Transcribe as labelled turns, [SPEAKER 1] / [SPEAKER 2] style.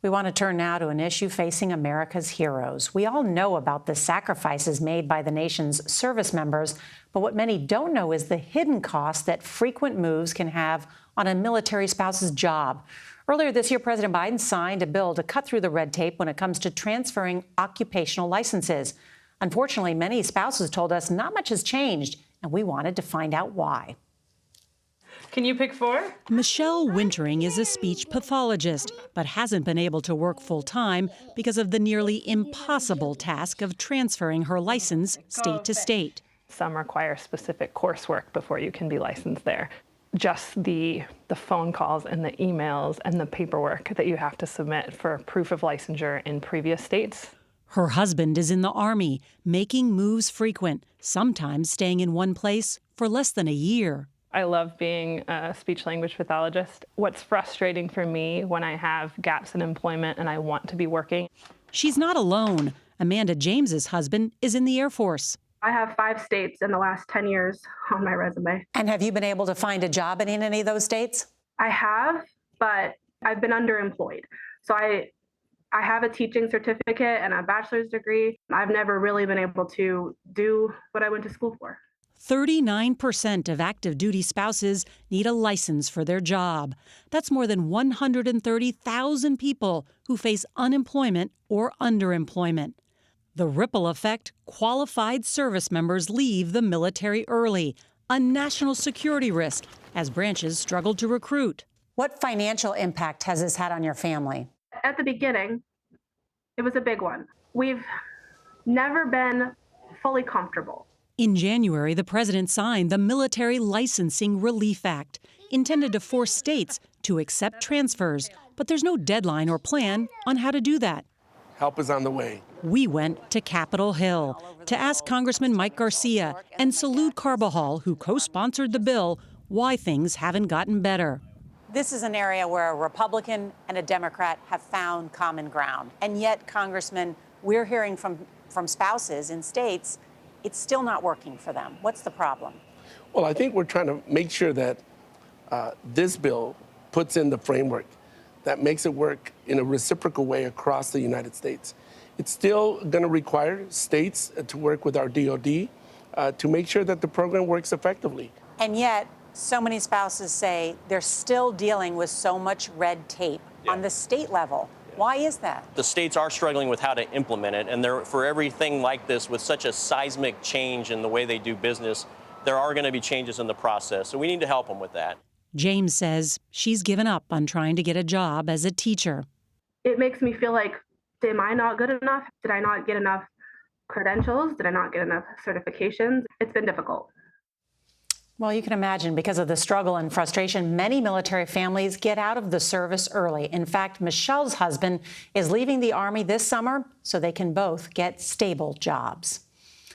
[SPEAKER 1] We want to turn now to an issue facing America's heroes. We all know about the sacrifices made by the nation's service members, but what many don't know is the hidden cost that frequent moves can have on a military spouse's job. Earlier this year, President Biden signed a bill to cut through the red tape when it comes to transferring occupational licenses. Unfortunately, many spouses told us not much has changed, and we wanted to find out why.
[SPEAKER 2] Can you pick 4?
[SPEAKER 3] Michelle Wintering is a speech pathologist, but hasn't been able to work full-time because of the nearly impossible task of transferring her license state to state.
[SPEAKER 2] Some require specific coursework before you can be licensed there. Just the phone calls and the emails and the paperwork that you have to submit for proof of licensure in previous states.
[SPEAKER 3] Her husband is in the Army, making moves frequent, sometimes staying in one place for less than a year.
[SPEAKER 2] I love being a speech-language pathologist. What's frustrating for me when I have gaps in employment and I want to be working.
[SPEAKER 3] She's not alone. Amanda James's husband is in the Air Force.
[SPEAKER 4] I have 5 states in the last 10 years on my resume.
[SPEAKER 1] And have you been able to find a job in any of those states?
[SPEAKER 4] I have, but I've been underemployed. So I have a teaching certificate and a bachelor's degree. I've never really been able to do what I went to school for.
[SPEAKER 3] 39% of active duty spouses need a license for their job. That's more than 130,000 people who face unemployment or underemployment. The ripple effect: qualified service members leave the military early, a national security risk as branches struggle to recruit.
[SPEAKER 1] What financial impact has this had on your family?
[SPEAKER 4] At the beginning, it was a big one. We've never been fully comfortable.
[SPEAKER 3] In January, the president signed the Military Licensing Relief Act, intended to force states to accept transfers, but there's no deadline or plan on how to do that.
[SPEAKER 5] Help is on the way.
[SPEAKER 3] We went to Capitol Hill to ask Congressman Mike Garcia and Salud Carbajal, who co-sponsored the bill, why things haven't gotten better.
[SPEAKER 1] This is an area where a Republican and a Democrat have found common ground. And yet, Congressman, we're hearing from spouses in states, it's still not working for them. What's the problem?
[SPEAKER 5] Well, I think we're trying to make sure that this bill puts in the framework that makes it work in a reciprocal way across the United States. It's still going to require states to work with our DOD to make sure that the program works effectively.
[SPEAKER 1] And yet, so many spouses say they're still dealing with so much red tape on the state level. Why is that?
[SPEAKER 6] The states are struggling with how to implement it, and for everything like this, with such a seismic change in the way they do business, there are going to be changes in the process, so we need to help them with that.
[SPEAKER 3] James says she's given up on trying to get a job as a teacher.
[SPEAKER 4] It makes me feel like, am I not good enough? Did I not get enough credentials? Did I not get enough certifications? It's been difficult.
[SPEAKER 1] Well, you can imagine, because of the struggle and frustration, many military families get out of the service early. In fact, Michelle's husband is leaving the Army this summer so they can both get stable jobs.